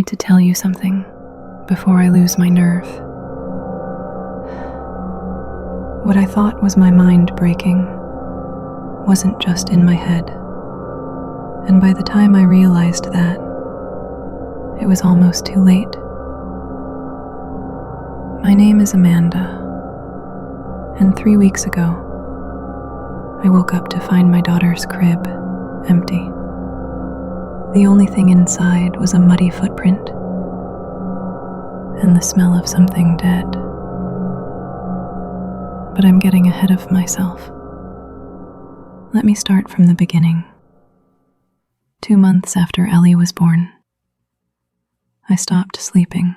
need to tell you something before I lose my nerve. What I thought was my mind breaking wasn't just in my head, and by the time I realized that, it was almost too late. My name is Amanda, and 3 weeks ago, I woke up to find my daughter's crib empty. The only thing inside was a muddy footprint and the smell of something dead. But I'm getting ahead of myself. Let me start from the beginning. 2 months after Ellie was born, I stopped sleeping.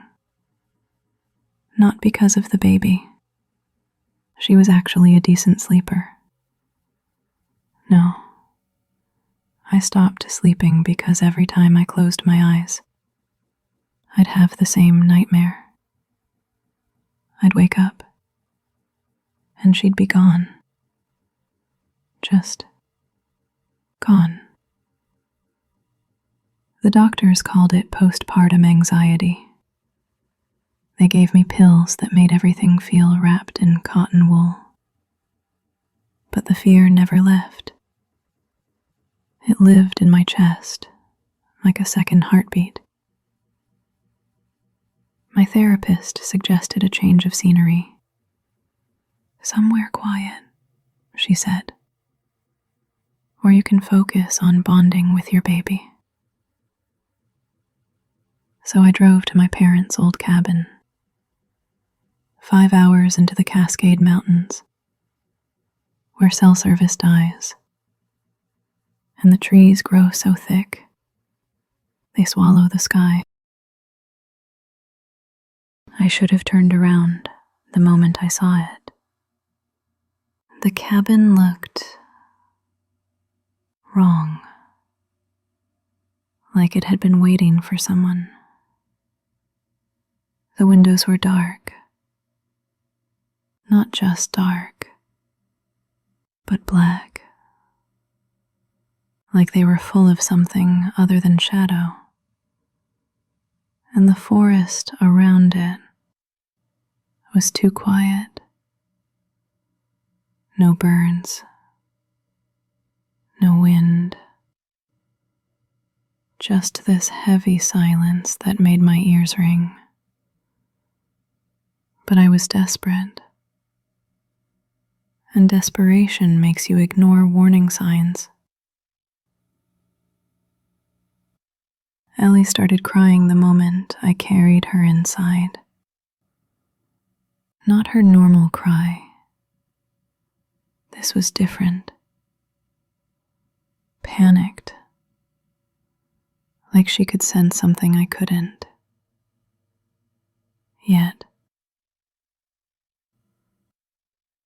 Not because of the baby. She was actually a decent sleeper. No. I stopped sleeping because every time I closed my eyes, I'd have the same nightmare. I'd wake up, and she'd be gone. Just gone. The doctors called it postpartum anxiety. They gave me pills that made everything feel wrapped in cotton wool. But the fear never left. It lived in my chest, like a second heartbeat. My therapist suggested a change of scenery. Somewhere quiet, she said, where you can focus on bonding with your baby. So I drove to my parents' old cabin, 5 hours into the Cascade Mountains, where cell service dies, and the trees grow so thick, they swallow the sky. I should have turned around the moment I saw it. The cabin looked wrong, like it had been waiting for someone. The windows were dark, not just dark, but black, like they were full of something other than shadow, and the forest around it was too quiet. No birds, no wind, just this heavy silence that made my ears ring. But I was desperate, and desperation makes you ignore warning signs. Ellie started crying the moment I carried her inside. Not her normal cry. This was different. Panicked. Like she could sense something I couldn't. Yet.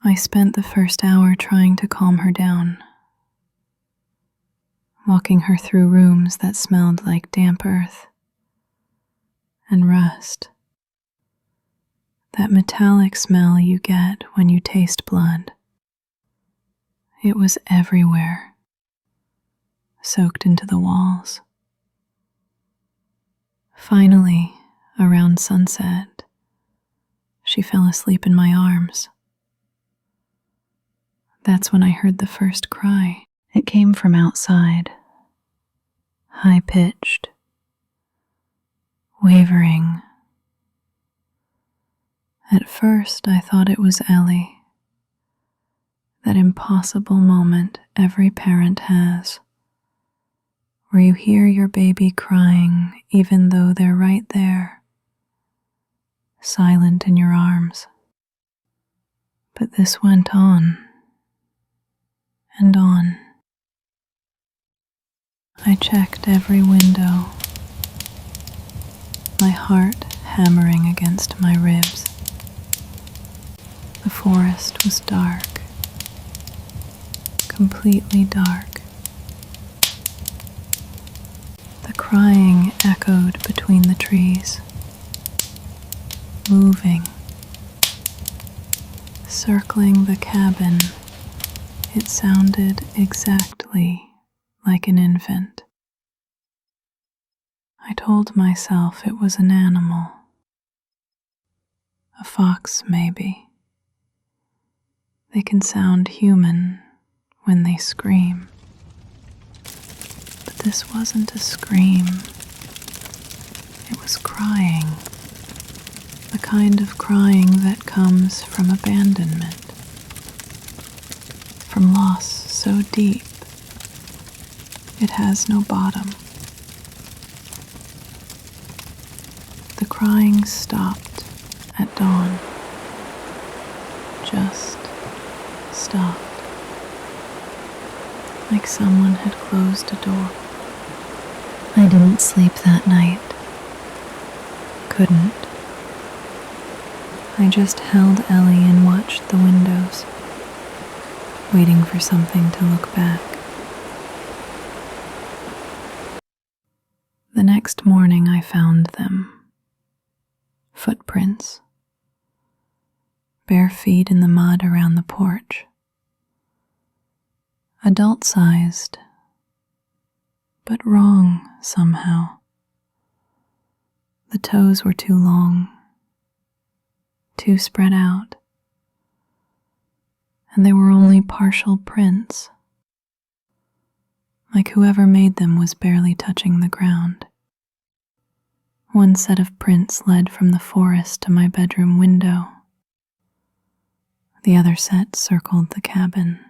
I spent the first hour trying to calm her down, walking her through rooms that smelled like damp earth and rust. That metallic smell you get when you taste blood. It was everywhere, soaked into the walls. Finally, around sunset, she fell asleep in my arms. That's when I heard the first cry. It came from outside, high-pitched, wavering. At first, I thought it was Ellie, that impossible moment every parent has, where you hear your baby crying even though they're right there, silent in your arms. But this went on and on. I checked every window, my heart hammering against my ribs. The forest was dark, completely dark. The crying echoed between the trees, moving, circling the cabin. It sounded exactly like an infant. I told myself it was an animal, a fox maybe. They can sound human when they scream. But this wasn't a scream. It was crying. The kind of crying that comes from abandonment, from loss so deep it has no bottom. The crying stopped at dawn, just stopped, like someone had closed a door. I didn't sleep that night. Couldn't. I just held Ellie and watched the windows, waiting for something to look back. The next morning I found them. Footprints. Bare feet in the mud around the porch. Adult-sized, but wrong somehow. The toes were too long, too spread out, and they were only partial prints, like whoever made them was barely touching the ground. One set of prints led from the forest to my bedroom window. The other set circled the cabin.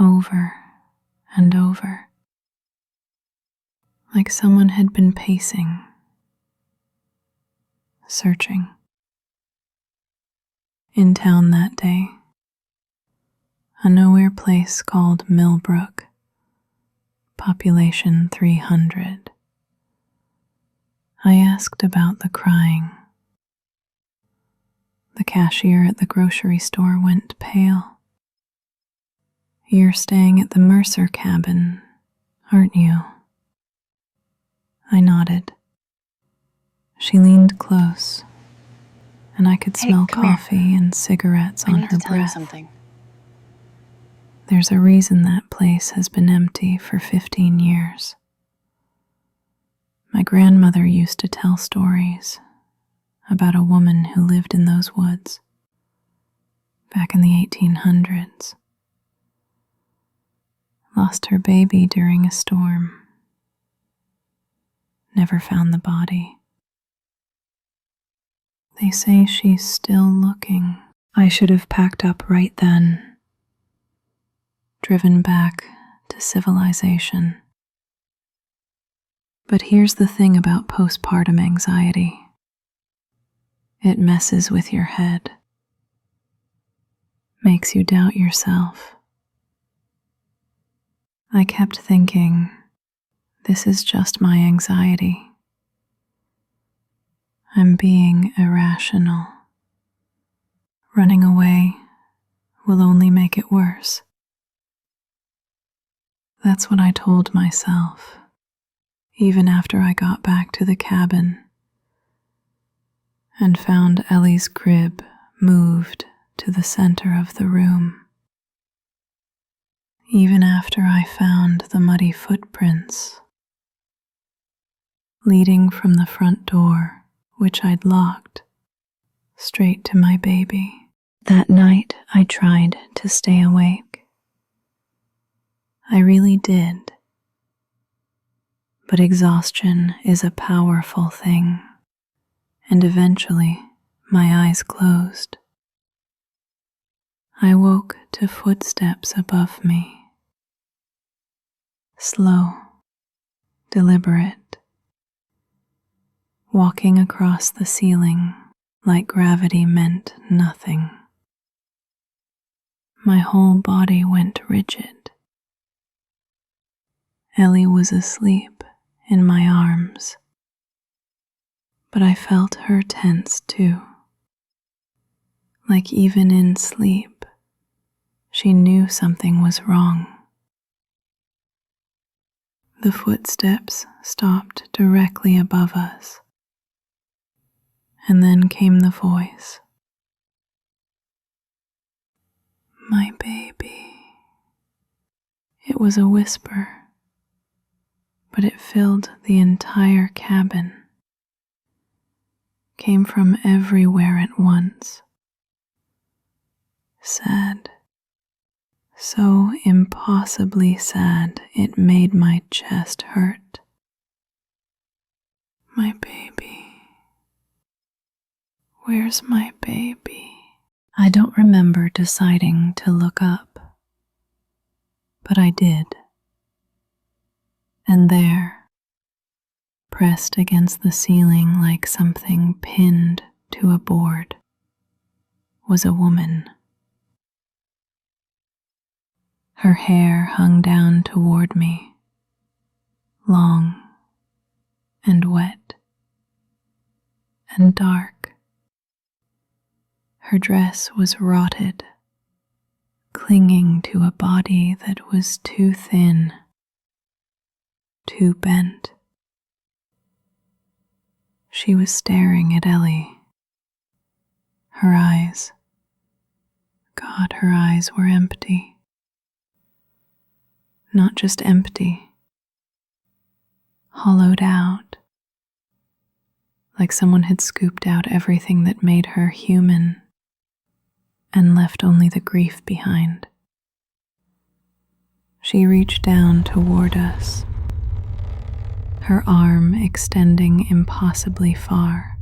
Over and over, like someone had been pacing, searching. In town that day, a nowhere place called Millbrook, population 300. I asked about the crying. The cashier at the grocery store went pale. You're staying at the Mercer cabin, aren't you? I nodded. She leaned close, and I could smell coffee and cigarettes on her breath. There's a reason that place has been empty for 15 years. My grandmother used to tell stories about a woman who lived in those woods back in the 1800s. Lost her baby during a storm. Never found the body. They say she's still looking. I should have packed up right then, driven back to civilization. But here's the thing about postpartum anxiety. It messes with your head, makes you doubt yourself. I kept thinking, this is just my anxiety. I'm being irrational. Running away will only make it worse. That's what I told myself, even after I got back to the cabin and found Ellie's crib moved to the center of the room. Even after I found the muddy footprints leading from the front door, which I'd locked, straight to my baby. That night I tried to stay awake. I really did. But exhaustion is a powerful thing, and eventually my eyes closed. I woke to footsteps above me. Slow, deliberate, walking across the ceiling like gravity meant nothing. My whole body went rigid. Ellie was asleep in my arms, but I felt her tense too. Like even in sleep, she knew something was wrong. The footsteps stopped directly above us, and then came the voice. My baby. It was a whisper, but it filled the entire cabin, came from everywhere at once. Sad, so impossibly sad it made my chest hurt. My baby. Where's my baby? I don't remember deciding to look up, but I did. And there, pressed against the ceiling like something pinned to a board, was a woman. Her hair hung down toward me, long and wet and dark. Her dress was rotted, clinging to a body that was too thin, too bent. She was staring at Ellie. Her eyes, God, her eyes were empty. Not just empty, hollowed out, like someone had scooped out everything that made her human and left only the grief behind. She reached down toward us, her arm extending impossibly far,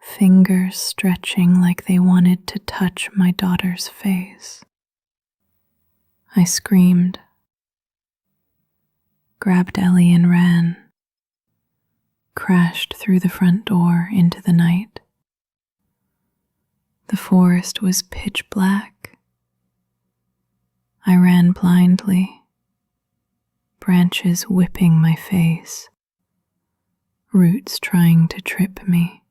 fingers stretching like they wanted to touch my daughter's face. I screamed, grabbed Ellie and ran, crashed through the front door into the night. The forest was pitch black. I ran blindly, branches whipping my face, roots trying to trip me.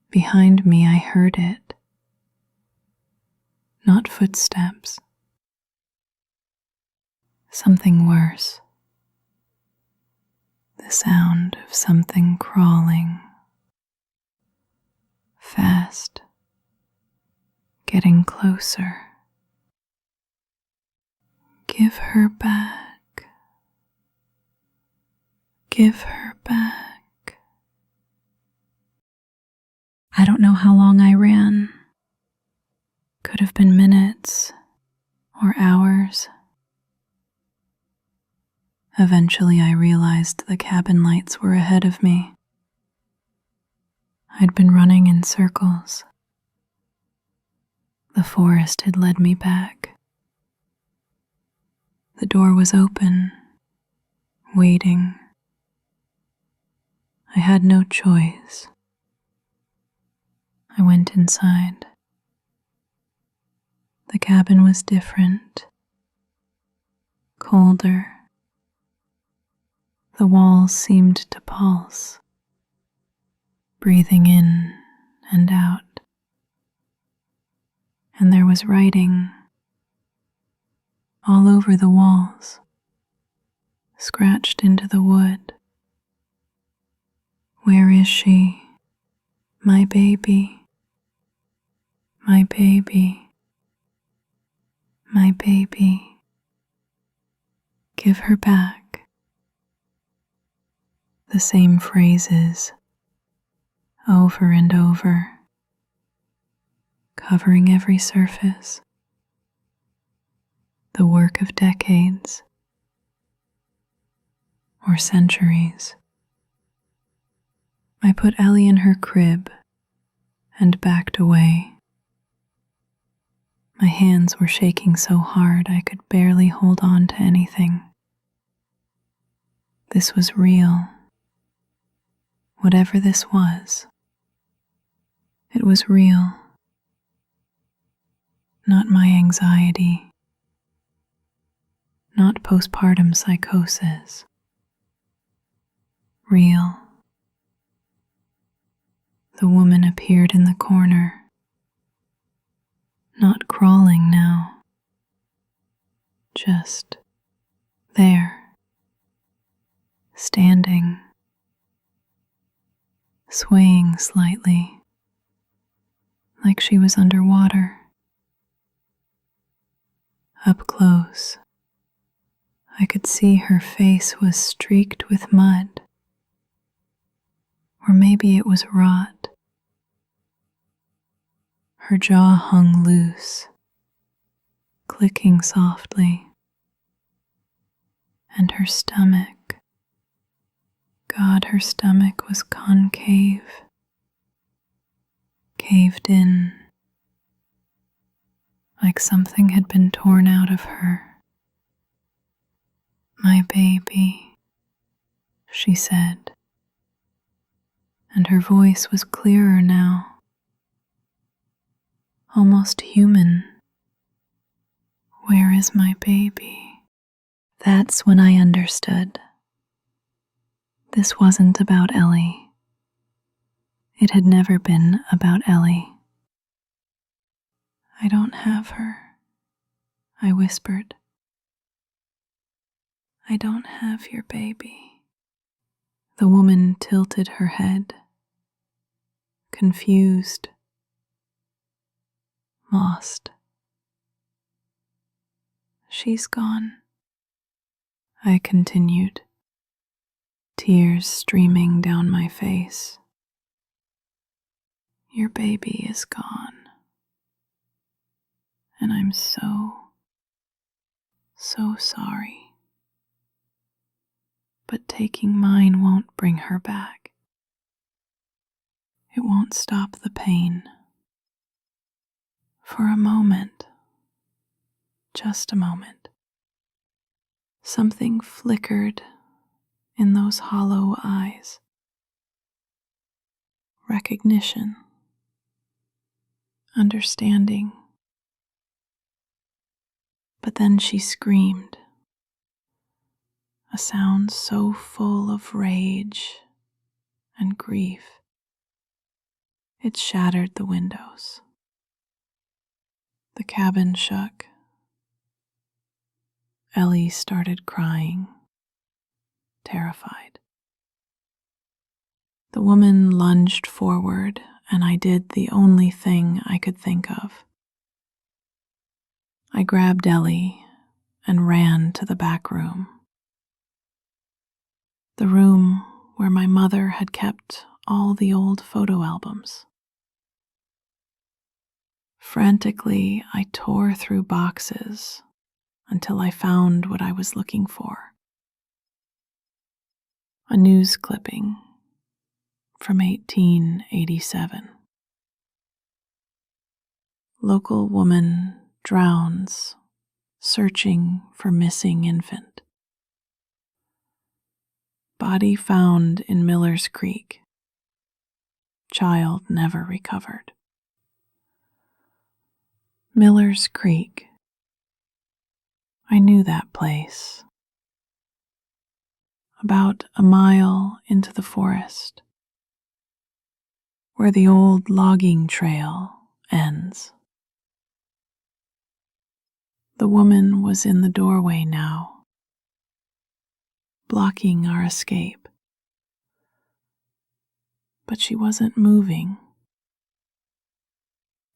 Behind me I heard it. Not footsteps. Something worse. The sound of something crawling. Fast. Getting closer. Give her back. Give her back. I don't know how long I ran. Could have been minutes or hours. Eventually I realized the cabin lights were ahead of me. I'd been running in circles. The forest had led me back. The door was open, waiting. I had no choice. I went inside. The cabin was different, colder. The walls seemed to pulse, breathing in and out. And there was writing all over the walls, scratched into the wood. Where is she? My baby. My baby. My baby. Give her back. The same phrases, over and over, covering every surface. The work of decades or centuries. I put Ellie in her crib and backed away. My hands were shaking so hard I could barely hold on to anything. This was real. Whatever this was, it was real. Not my anxiety, not postpartum psychosis. Real. The woman appeared in the corner, not crawling now, just there, standing, swaying slightly, like she was underwater. Up close, I could see her face was streaked with mud, or maybe it was rot. Her jaw hung loose, clicking softly, and her stomach, God, her stomach was concave, caved in, like something had been torn out of her. "My baby," she said, and her voice was clearer now, almost human. "Where is my baby?" That's when I understood. This wasn't about Ellie. It had never been about Ellie. "I don't have her," I whispered. "I don't have your baby." The woman tilted her head, confused, lost. "She's gone," I continued, tears streaming down my face. "Your baby is gone, and I'm so sorry. But taking mine won't bring her back. It won't stop the pain. For a moment, just a moment, something flickered in those hollow eyes. Recognition, understanding. But then she screamed, a sound so full of rage and grief. It shattered the windows. The cabin shook. Ellie started crying, terrified. The woman lunged forward, and I did the only thing I could think of. I grabbed Ellie and ran to the back room. The room where my mother had kept all the old photo albums. Frantically, I tore through boxes until I found what I was looking for. A news clipping from 1887. Local woman drowns searching for missing infant. Body found in Miller's Creek. Child never recovered. Miller's Creek. I knew that place. About a mile into the forest, where the old logging trail ends. The woman was in the doorway now, blocking our escape. But she wasn't moving.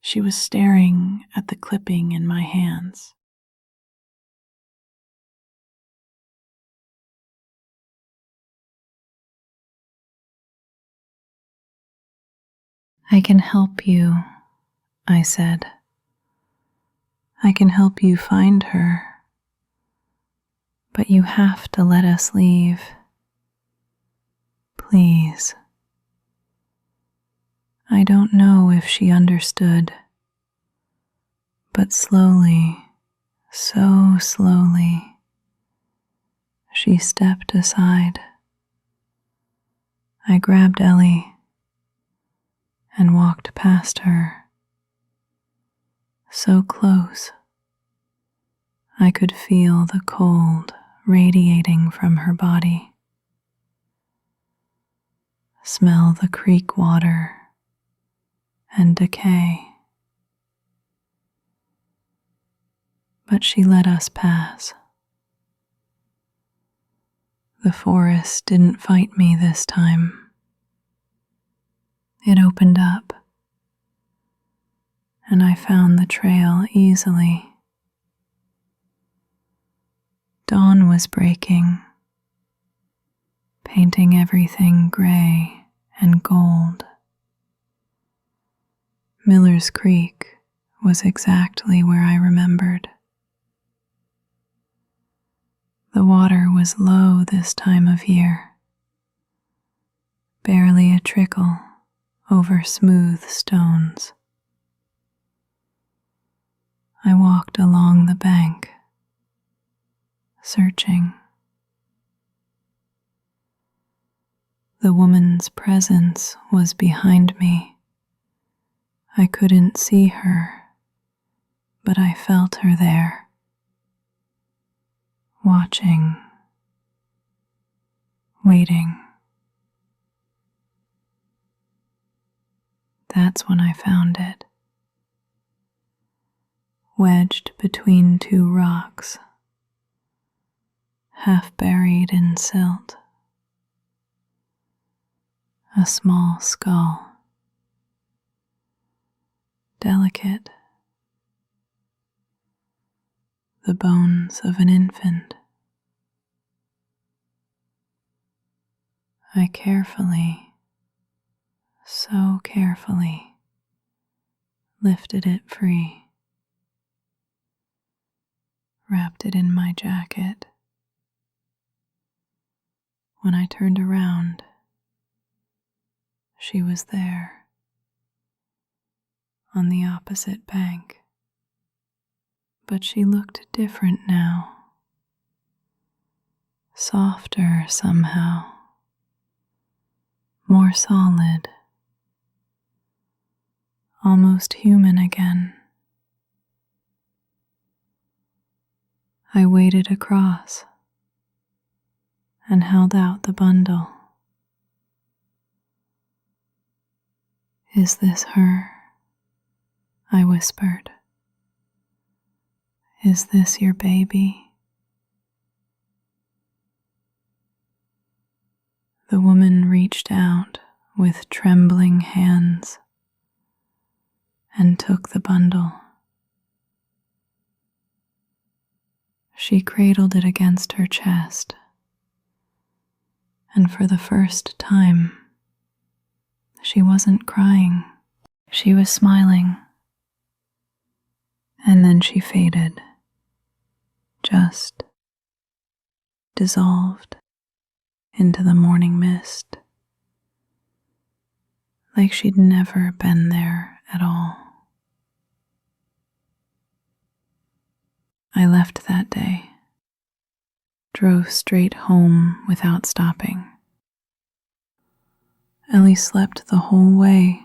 She was staring at the clipping in my hands. "I can help you," I said. "I can help you find her. But you have to let us leave. Please." I don't know if she understood, but slowly, so slowly, she stepped aside. I grabbed Ellie and walked past her, so close I could feel the cold radiating from her body, smell the creek water and decay. But she let us pass. The forest didn't fight me this time. It opened up, and I found the trail easily. Dawn was breaking, painting everything gray and gold. Miller's Creek was exactly where I remembered. The water was low this time of year, barely a trickle over smooth stones. I walked along the bank, searching. The woman's presence was behind me. I couldn't see her, but I felt her there, watching, waiting. That's when I found it. Wedged between two rocks, half buried in silt. A small skull, delicate, the bones of an infant. I carefully, so carefully, lifted it free, wrapped it in my jacket. When I turned around, she was there, on the opposite bank. But she looked different now, softer somehow, more solid, almost human again. I waded across and held out the bundle. "Is this her?" I whispered. "Is this your baby?" The woman reached out with trembling hands and took the bundle. She cradled it against her chest, and for the first time, she wasn't crying. She was smiling. And then she faded, just dissolved into the morning mist, like she'd never been there at all. I left that day, drove straight home without stopping. Ellie slept the whole way,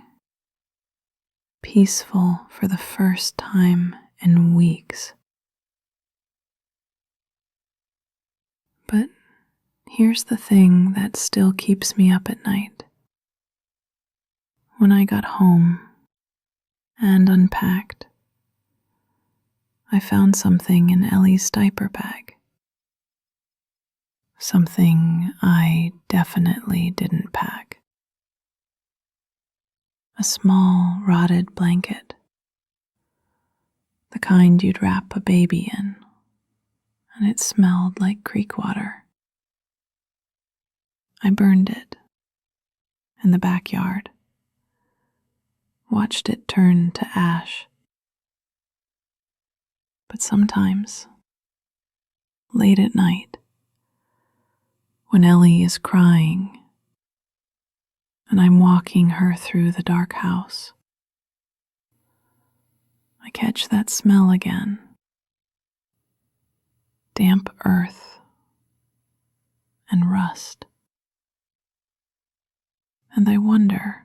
peaceful for the first time in weeks. But here's the thing that still keeps me up at night. When I got home and unpacked, I found something in Ellie's diaper bag. Something I definitely didn't pack. A small, rotted blanket. The kind you'd wrap a baby in, and it smelled like creek water. I burned it in the backyard, watched it turn to ash. But sometimes, late at night, when Ellie is crying and I'm walking her through the dark house, I catch that smell again. Damp earth and rust. And I wonder,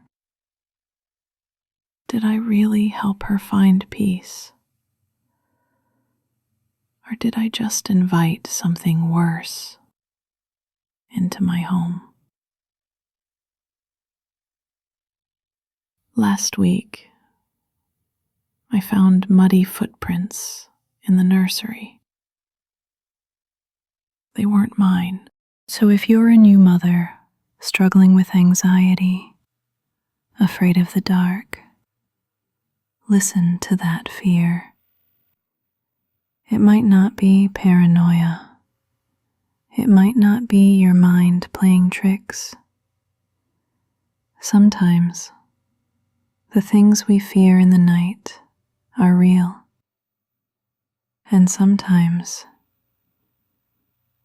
did I really help her find peace? Or did I just invite something worse into my home? Last week, I found muddy footprints in the nursery. They weren't mine. So if you're a new mother struggling with anxiety, afraid of the dark, listen to that fear. It might not be paranoia, It might not be your mind playing tricks. Sometimes the things we fear in the night are real, and sometimes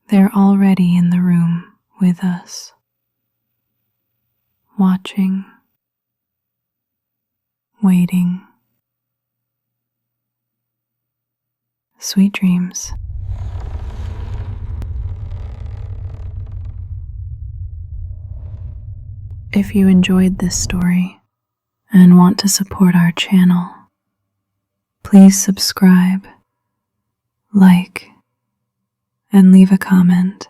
they're already in the room with us, watching, waiting. Sweet dreams. If you enjoyed this story and want to support our channel, please subscribe, like, and leave a comment.